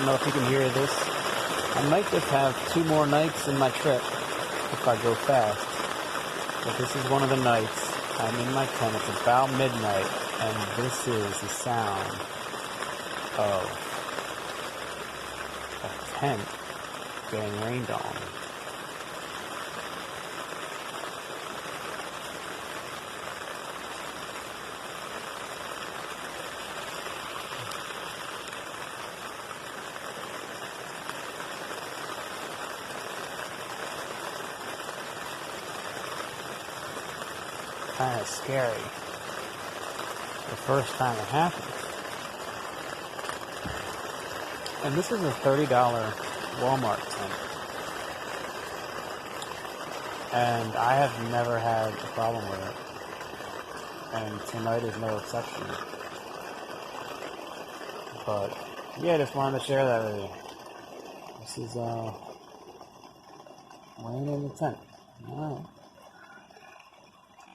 don't know if you can hear this. I might just have 2 more nights in my trip if I go fast. But this is one of the nights. I'm in my tent. It's about midnight, and this is the sound of a tent getting rained on. Kind of scary. The first time it happened. And this is a $30 Walmart tent. And I have never had a problem with it. And tonight is no exception. But yeah, just wanted to share that with you. This is laying in the tent. Alright.